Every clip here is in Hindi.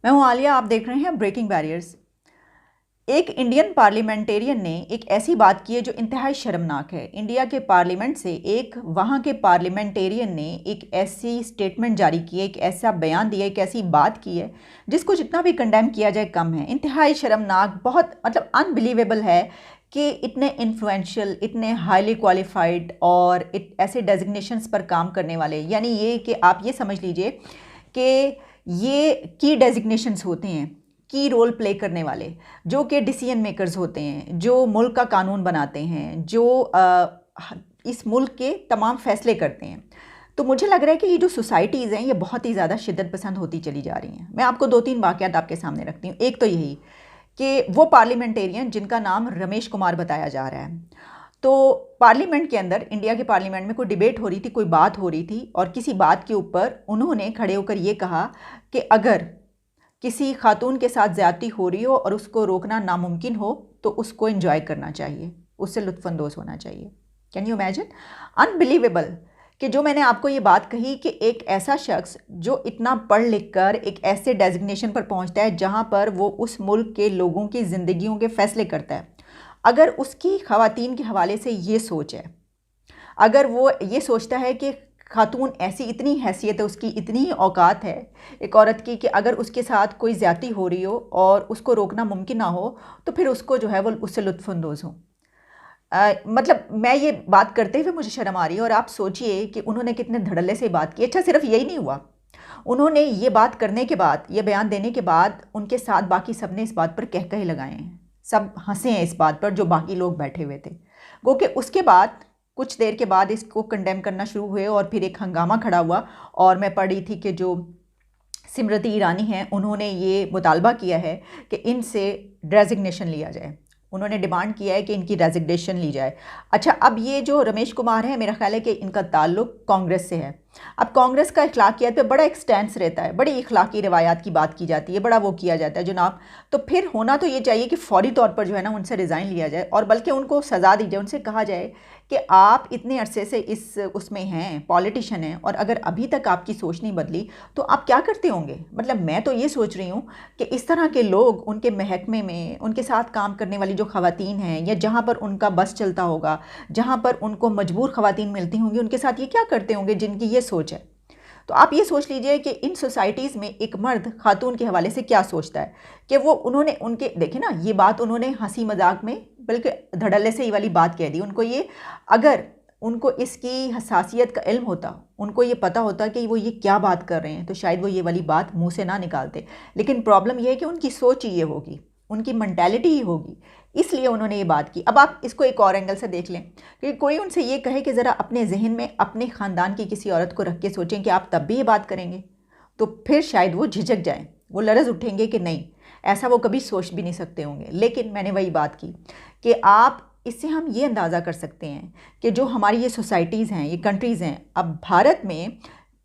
मैं हूं आलिया, आप देख रहे हैं ब्रेकिंग बैरियर्स। एक इंडियन पार्लियामेंटेरियन ने एक ऐसी बात की है जो इंतहाई शर्मनाक है। इंडिया के पार्लियामेंट से एक वहां के पार्लियामेंटेरियन ने एक ऐसी स्टेटमेंट जारी की है, एक ऐसा बयान दिया, एक ऐसी बात की है जिसको जितना भी कंडेम किया जाए कम है। इंतहाई शर्मनाक, बहुत मतलब अनबिलीवेबल है कि इतने इन्फ्लुएंशियल, इतने हाईली क्वालिफाइड और ऐसे डेजिग्नेशंस पर काम करने वाले, यानी ये कि आप ये समझ लीजिए कि ये की डेजिग्नेशंस होते हैं, की रोल प्ले करने वाले, जो कि डिसीजन मेकर्स होते हैं, जो मुल्क का कानून बनाते हैं, जो इस मुल्क के तमाम फैसले करते हैं। तो मुझे लग रहा है कि ये जो सोसाइटीज़ हैं ये बहुत ही ज़्यादा शिद्दत पसंद होती चली जा रही हैं। मैं आपको 2-3 वाक़यात आपके सामने रखती हूँ। एक तो यही कि वो पार्लियामेंटेरियन जिनका नाम रमेश कुमार बताया जा रहा है, तो पार्लियामेंट के अंदर, इंडिया के पार्लियामेंट में कोई डिबेट हो रही थी, कोई बात हो रही थी, और किसी बात के ऊपर उन्होंने खड़े होकर ये कहा कि अगर किसी खातून के साथ ज़्यादती हो रही हो और उसको रोकना नामुमकिन हो तो उसको एंजॉय करना चाहिए, उससे लुत्फ़अंदोज़ होना चाहिए। Can you imagine? अनबिलीवेबल कि जो मैंने आपको ये बात कही कि एक ऐसा शख्स जो इतना पढ़ लिख कर एक ऐसे डेजिग्नेशन पर पहुंचता है जहां पर वो उस मुल्क के लोगों की ज़िंदगियों के फ़ैसले करता है, अगर उसकी ख़वातीन के हवाले से ये सोच है, अगर वो ये सोचता है कि खातून ऐसी, इतनी हैसियत है उसकी, इतनी औकात है एक औरत की कि अगर उसके साथ कोई ज़्यादती हो रही हो और उसको रोकना मुमकिन ना हो तो फिर उसको जो है वो उससे लुत्फ़अंदोज़ हो। मतलब मैं ये बात करते हुए मुझे शर्म आ रही है, और आप सोचिए कि उन्होंने कितने धड़ल्ले से बात की। अच्छा, सिर्फ यही नहीं हुआ, उन्होंने ये बात करने के बाद, ये बयान देने के बाद उनके साथ बाकी सब ने इस बात पर कहकहे लगाए हैं, सब हंसे हैं इस बात पर जो बाकी लोग बैठे हुए थे। गो कि उसके बाद कुछ देर के बाद इसको कंडेम करना शुरू हुए और फिर एक हंगामा खड़ा हुआ। और मैं पढ़ी थी कि जो स्मृति ईरानी हैं उन्होंने ये मुतालबा किया है कि इनसे रेजिग्नेशन लिया जाए, उन्होंने डिमांड किया है कि इनकी रेजिग्नेशन ली जाए। अच्छा, अब ये जो रमेश कुमार है, मेरा ख्याल है कि इनका ताल्लुक कांग्रेस से है। अब कांग्रेस का अखलाकियात पे बड़ा एक स्टैंस रहता है, बड़ी इखलाकी रवायात की बात की जाती है, बड़ा वो किया जाता है जनाब। तो फिर होना तो ये चाहिए कि फौरी तौर पर जो है ना उनसे रिज़ाइन लिया जाए, और बल्कि उनको सज़ा दी जाए, उनसे कहा जाए कि आप इतने अरसे से इस उसमें हैं, पॉलिटिशियन हैं, और अगर अभी तक आपकी सोच नहीं बदली तो आप क्या करते होंगे। मतलब मैं तो ये सोच रही हूँ कि इस तरह के लोग उनके महकमे में, उनके साथ काम करने वाली जो ख़वातीन हैं, या जहाँ पर उनका बस चलता होगा, जहाँ पर उनको मजबूर ख़वातीन मिलती होंगी, उनके साथ ये क्या करते होंगे जिनकी ये सोच है। तो आप ये सोच लीजिए कि इन सोसाइटीज़ में एक मर्द खातून के हवाले से क्या सोचता है, कि वो उन्होंने उनके देखिए ना, ये बात उन्होंने हंसी मजाक में बल्कि धड़ल्ले से ये वाली बात कह दी। उनको ये, अगर उनको इसकी हसासियत का इल्म होता, उनको ये पता होता कि वो ये क्या बात कर रहे हैं, तो शायद वो ये वाली बात मुंह से ना निकालते। लेकिन प्रॉब्लम ये है कि उनकी सोच ही ये होगी, उनकी मेंटालिटी ही होगी, इसलिए उन्होंने ये बात की। अब आप इसको एक और एंगल से देख लें कि कोई उनसे ये कहे कि ज़रा अपने जहन में अपने ख़ानदान की किसी औरत को रख के सोचें कि आप तब भी ये बात करेंगे, तो फिर शायद वो झिझक जाएं, वो लरज़ उठेंगे कि नहीं, ऐसा वो कभी सोच भी नहीं सकते होंगे। लेकिन मैंने वही बात की कि आप इससे हम ये अंदाज़ा कर सकते हैं कि जो हमारी ये सोसाइटीज़ हैं, ये कंट्रीज़ हैं, अब भारत में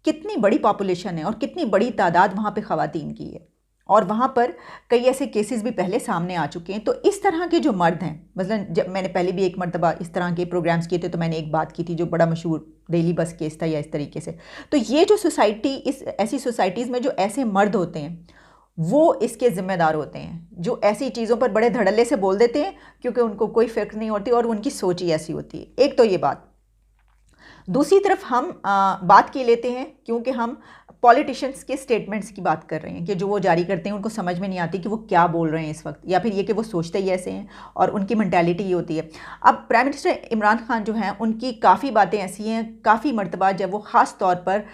कितनी बड़ी पॉपुलेशन है और कितनी बड़ी तादाद वहाँ पे ख़वातीन की है, और वहाँ पर कई ऐसे केसेस भी पहले सामने आ चुके हैं। तो इस तरह के जो मर्द हैं, मतलब जब मैंने पहले भी एक मरतबा इस तरह के प्रोग्राम्स किए थे तो मैंने एक बात की थी जो बड़ा मशहूर डेली बस केस था, या इस तरीके से। तो ये जो सोसाइटी, इस ऐसी सोसाइटीज़ में जो ऐसे मर्द होते हैं वो इसके ज़िम्मेदार होते हैं, जो ऐसी चीज़ों पर बड़े धड़ल्ले से बोल देते हैं क्योंकि उनको कोई फ़िक्र नहीं होती और उनकी सोच ही ऐसी होती है। एक तो ये बात। दूसरी तरफ हम बात की लेते हैं क्योंकि हम पॉलिटिशियंस के स्टेटमेंट्स की बात कर रहे हैं कि जो वो जारी करते हैं उनको समझ में नहीं आती कि वो क्या बोल रहे हैं इस वक्त, या फिर ये कि वो सोचते ही ऐसे हैं और उनकी मेंटालिटी ये होती है। अब प्राइम मिनिस्टर इमरान खान जो हैं उनकी काफ़ी बातें ऐसी हैं, काफ़ी मरतबा जब वो ख़ास तौर पर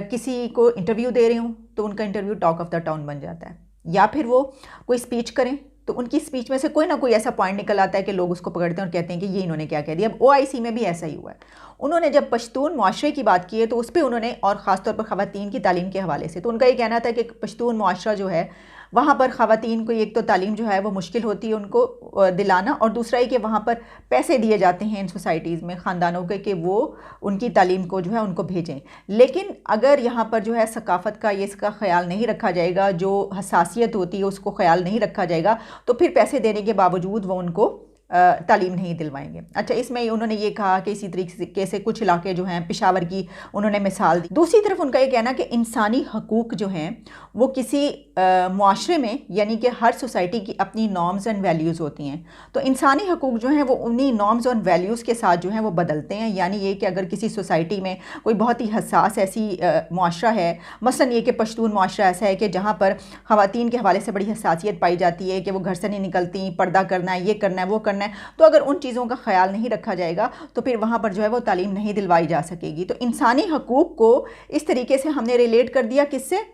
किसी को इंटरव्यू दे रहे हों तो उनका interview talk of the town बन जाता है, या फिर वो कोई स्पीच करें तो उनकी स्पीच में से कोई ना कोई ऐसा पॉइंट निकल आता है कि लोग उसको पकड़ते हैं और कहते हैं कि ये इन्होंने क्या कह दिया। अब ओआईसी में भी ऐसा ही हुआ है। उन्होंने जब पश्तून मुआशरे की बात की है तो उस पर उन्होंने, और ख़ासतौर पर ख़वातीन की तालीम के हवाले से, तो उनका ये कहना था कि पश्तून मुआशरा जो है वहाँ पर ख़वातीन को एक तो तालीम जो है वो मुश्किल होती है उनको दिलाना, और दूसरा ही कि वहाँ पर पैसे दिए जाते हैं इन सोसाइटीज़ में ख़ानदानों के कि वो उनकी तालीम को जो है उनको भेजें। लेकिन अगर यहाँ पर जो है सकाफ़त का, ये इसका ख्याल नहीं रखा जाएगा, जो हसासियत होती है उसको ख्याल नहीं रखा जाएगा, तो फिर पैसे देने के बावजूद वो उनको तालीम नहीं दिलवाएंगे। अच्छा, इसमें उन्होंने ये कहा कि इसी तरीके से कुछ इलाके जो हैं, पेशावर की उन्होंने मिसाल दी। दूसरी तरफ उनका ये कहना कि इंसानी हकूक़ जो हैं वो किसी मुआशरे में, यानी कि हर सोसाइटी की अपनी नॉर्म्स एंड वैल्यूज़ होती हैं, तो इंसानी हकूक़ जो हैं वो उन्हीं नॉर्म्स और वैल्यूज़ के साथ जो हैं वो बदलते हैं। यानी ये कि अगर किसी सोसाइटी में कोई बहुत ही हसास ऐसी मुआशरा है, मसलन ये कि पश्तून मुआशरा ऐसा है कि जहाँ पर ख़वातीन के हवाले से बड़ी हसासियत पाई जाती है कि वो घर से नहीं निकलती, पर्दा करना है, ये करना है, वो करना है, तो अगर उन चीज़ों का ख्याल नहीं रखा जाएगा तो फिर वहाँ पर जो है वो तालीम नहीं दिलवाई जा सकेगी। तो इंसानी हकूक़ को इस तरीके से हमने रिलेट कर दिया, किससे?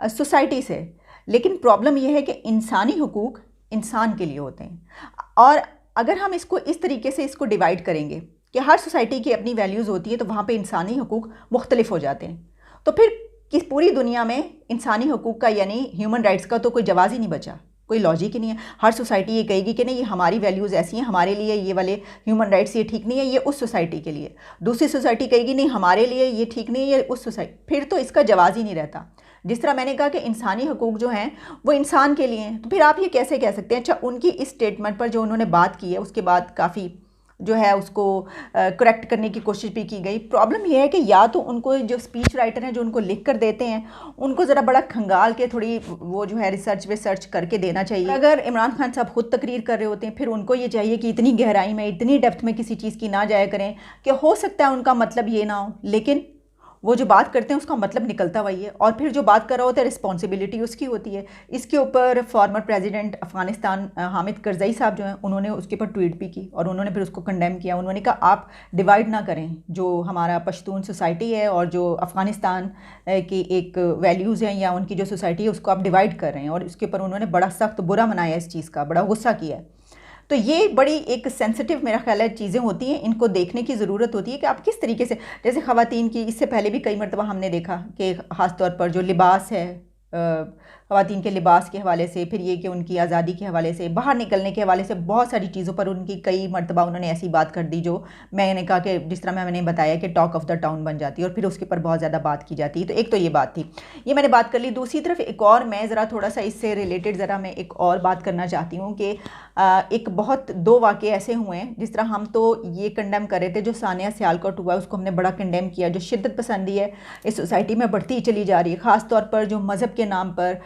सोसाइटी से। लेकिन प्रॉब्लम यह है कि इंसानी हकूक़ इंसान के लिए होते हैं, और अगर हम इसको इस तरीके से इसको डिवाइड करेंगे कि हर सोसाइटी की अपनी वैल्यूज़ होती है, तो वहाँ पे इंसानी हकूक़ मुख्तलिफ हो जाते हैं। तो फिर किस पूरी दुनिया में इंसानी हकूक़ का यानी ह्यूमन राइट्स का तो कोई जवाज़ ही नहीं बचा, कोई लॉजिक ही नहीं है। हर सोसाइटी ये कहेगी कि नहीं, ये हमारी वैल्यूज़ ऐसी हैं, हमारे लिए ये वाले ह्यूमन राइट्स ये ठीक नहीं है, ये उस सोसाइटी के लिए। दूसरी सोसाइटी कहेगी नहीं, हमारे लिए ये ठीक नहीं है, ये उस सोसाइटी। फिर तो इसका जवाज़ ही नहीं रहता। जिस तरह मैंने कहा कि इंसानी हकूक़ जो हैं वो इंसान के लिए हैं, तो फिर आप ये कैसे कह सकते हैं? अच्छा, उनकी इस स्टेटमेंट पर जो उन्होंने बात की है उसके बाद काफ़ी जो है उसको करेक्ट करने की कोशिश भी की गई। प्रॉब्लम यह है कि या तो उनको जो स्पीच राइटर हैं जो उनको लिख कर देते हैं, उनको ज़रा बड़ा खंगाल के थोड़ी वो जो है रिसर्च करके देना चाहिए। अगर इमरान खान साहब खुद तकरीर कर रहे होते हैं, फिर उनको ये चाहिए कि इतनी गहराई में, इतनी डेप्थ में किसी चीज़ की ना जाया करें कि हो सकता है उनका मतलब ये ना हो, लेकिन वो जो बात करते हैं उसका मतलब निकलता वही है, और फिर जो बात कर रहा होता है रिस्पॉन्सिबिलिटी उसकी होती है। इसके ऊपर फॉर्मर प्रेसिडेंट अफ़गानिस्तान हामिद करज़ई साहब जो हैं उन्होंने उसके ऊपर ट्वीट भी की, और उन्होंने फिर उसको कंडेम किया। उन्होंने कहा आप डिवाइड ना करें जो हमारा पश्तून सोसाइटी है और जो अफ़गानिस्तान की एक वैल्यूज़ हैं या उनकी जो सोसाइटी है उसको आप डिवाइड कर रहे हैं, और उसके ऊपर उन्होंने बड़ा सख्त बुरा मनाया, इस चीज़ का बड़ा गुस्सा किया है। तो ये बड़ी एक सेंसिटिव मेरा ख्याल है चीज़ें होती हैं, इनको देखने की ज़रूरत होती है कि आप किस तरीके से, जैसे ख़वातीन की इससे पहले भी कई मरतबा हमने देखा कि ख़ास तौर पर जो लिबास है, ख़वातीन के लिबास के हवाले से, फिर ये कि उनकी आज़ादी के हवाले से, बाहर निकलने के हवाले से, बहुत सारी चीज़ों पर उनकी कई मरतबा उन्होंने ऐसी बात कर दी जो मैंने कहा कि जिस तरह मैंने बताया कि टॉक ऑफ़ द टाउन बन जाती है, और फिर उसके ऊपर बहुत ज़्यादा बात की जाती है। तो एक तो ये बात थी, ये मैंने बात कर ली। दूसरी तरफ एक और मैं ज़रा थोड़ा सा इससे रिलेटेड ज़रा मैं एक और बात करना चाहती हूँ कि एक बहुत दो वाक़े ऐसे हुए हैं, जिस तरह हम तो ये कंडेम कर रहे थे जो सानिया सियालकोट हुआ, उसको हमने बड़ा कंडेम किया। जो शिद्दत पसंदी है इस सोसाइटी में बढ़ती ही चली जा रही है, ख़ास तौर पर जो मज़हब के नाम पर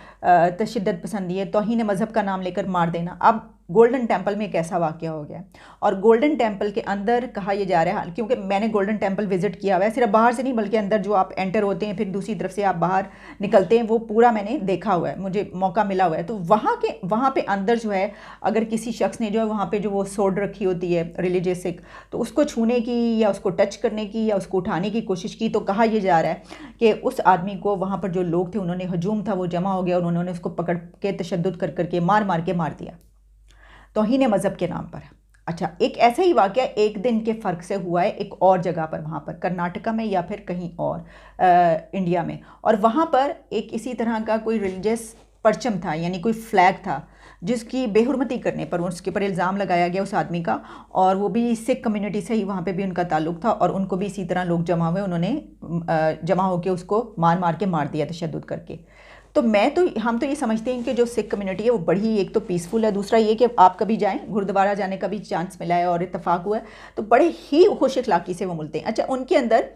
तशद्दुद पसंदी है, तौहीन मज़हब का नाम लेकर मार देना। अब गोल्डन टेम्पल में एक ऐसा वाक़या हो गया, और गोल्डन टेम्पल के अंदर कहा यह जा रहा है, क्योंकि मैंने गोल्डन टेम्पल विज़िट किया हुआ है, सिर्फ बाहर से नहीं बल्कि अंदर जो आप एंटर होते हैं फिर दूसरी तरफ से आप बाहर निकलते हैं, वो पूरा मैंने देखा हुआ है, मुझे मौका मिला हुआ है। तो वहाँ पे अंदर जो है अगर किसी शख्स ने जो है वहाँ पे जो वो सोड रखी होती है रिलीजियस सिख, तो उसको छूने की या उसको टच करने की या उसको उठाने की कोशिश की, तो कहा यह जा रहा है कि उस आदमी को वहाँ पर जो लोग थे उन्होंने, हजूम था वो जमा हो गया और उन्होंने उसको पकड़ के तशद्दुद कर करके मार दिया तौहीन मज़हब के नाम पर। अच्छा, एक ऐसा ही वाक़या एक दिन के फ़र्क से हुआ है एक और जगह पर, वहाँ पर कर्नाटका में या फिर कहीं और इंडिया में, और वहाँ पर एक इसी तरह का कोई रिलीजियस परचम था, यानी कोई फ्लैग था जिसकी बेहुरमती करने पर उसके पर इल्ज़ाम लगाया गया उस आदमी का, और वो भी सिख कम्युनिटी से ही वहाँ पे भी उनका ताल्लुक़ था, और उनको भी इसी तरह लोग जमा हुए, उन्होंने जमा होकर उसको मार के मार दिया तशद्दुद करके। तो हम तो ये समझते हैं कि जो सिख कम्युनिटी है वो बड़ी एक तो पीसफुल है, दूसरा ये कि आप कभी जाएं, गुरुद्वारा जाने का भी चांस मिला है और इत्तेफाक हुआ है, तो बड़े ही खुश अखलाक़ी से वो मिलते हैं। अच्छा, उनके अंदर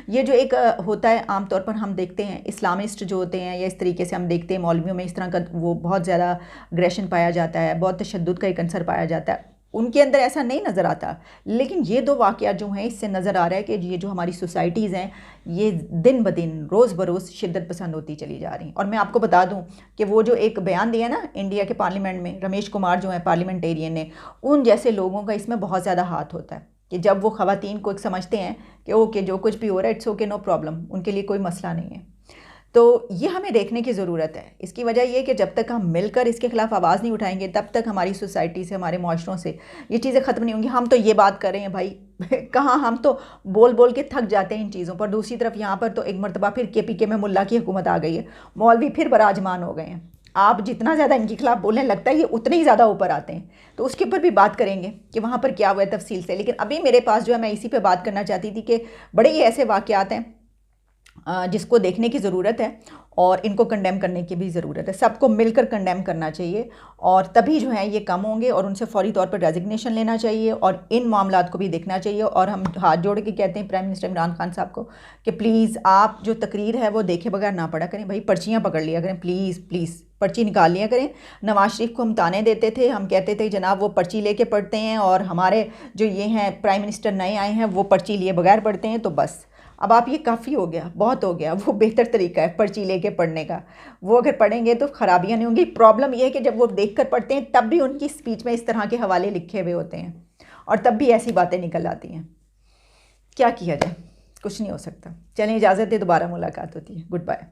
ये जो एक होता है, आमतौर पर हम देखते हैं इस्लामिस्ट जो होते हैं या इस तरीके से हम देखते हैं मौलवियों में इस तरह का वो बहुत ज़्यादा अग्रेशन पाया जाता है, बहुत तशद्दुद का एक अंसर पाया जाता है, उनके अंदर ऐसा नहीं नज़र आता। लेकिन ये दो वाक़या जो हैं इससे नज़र आ रहा है कि ये जो हमारी सोसाइटीज़ हैं ये दिन ब दिन रोज़ बरोज़ शिद्दत पसंद होती चली जा रही हैं। और मैं आपको बता दूं कि वो जो एक बयान दिया ना इंडिया के पार्लियामेंट में, रमेश कुमार जो है पार्लियामेंटेरियन ने, उन जैसे लोगों का इसमें बहुत ज़्यादा हाथ होता है कि जब वो ख़वातीन को एक समझते हैं कि ओके जो कुछ भी हो रहा है इट्स ओके, नो प्रॉब्लम, उनके लिए कोई मसला नहीं है। तो ये हमें देखने की ज़रूरत है। इसकी वजह ये कि जब तक हम मिलकर इसके ख़िलाफ़ आवाज़ नहीं उठाएंगे तब तक हमारी सोसाइटी से, हमारे माशरों से ये चीज़ें ख़त्म नहीं होंगी। हम तो ये बात कर रहे हैं भाई कहाँ, हम तो बोल बोल के थक जाते हैं इन चीज़ों पर। दूसरी तरफ यहाँ पर तो एक मरतबा फिर KPK में मुल्ला की हुकूमत आ गई है, मौलवी फिर बराजमान हो गए हैं। आप जितना ज़्यादा इनके खिलाफ़ बोलने लगता है ये उतने ही ज़्यादा ऊपर आते हैं। तो उसके ऊपर भी बात करेंगे कि वहाँ पर क्या हुआ है तफसील से। लेकिन अभी मेरे पास जो है मैं इसी पर बात करना चाहती थी कि बड़े ही ऐसे वाक़यात हैं जिसको देखने की ज़रूरत है। और इनको कंडेम करने की भी ज़रूरत है। सबको मिलकर कंडेम करना चाहिए और तभी जो है ये कम होंगे और उनसे फौरी तौर पर रेजिग्नेशन लेना चाहिए और इन मामलात को भी देखना चाहिए। और हम हाथ जोड़ के कहते हैं प्राइम मिनिस्टर इमरान खान साहब को कि प्लीज़ आप जो तकरीर है वो देखे बगैर ना पढ़ा करें, भाई पर्चियाँ पकड़ लिया करें, प्लीज़ प्लीज़ पर्ची निकाल लिया करें। नवाज शरीफ को हम ताने देते थे, हम कहते थे जनाब वो पर्ची लेके पढ़ते हैं और हमारे जो ये हैं प्राइम मिनिस्टर नए आए हैं वो पर्ची लिए बगैर पढ़ते हैं। तो बस अब आप ये काफ़ी हो गया, बहुत हो गया, वो बेहतर तरीका है पर्ची लेके पढ़ने का। वो अगर पढ़ेंगे तो ख़राबियाँ नहीं होंगी। प्रॉब्लम ये है कि जब वो देख कर पढ़ते हैं तब भी उनकी स्पीच में इस तरह के हवाले लिखे हुए होते हैं और तब भी ऐसी बातें निकल आती हैं। क्या किया जाए, कुछ नहीं हो सकता। चलें, इजाज़त दे, दोबारा मुलाकात होती है। Good bye.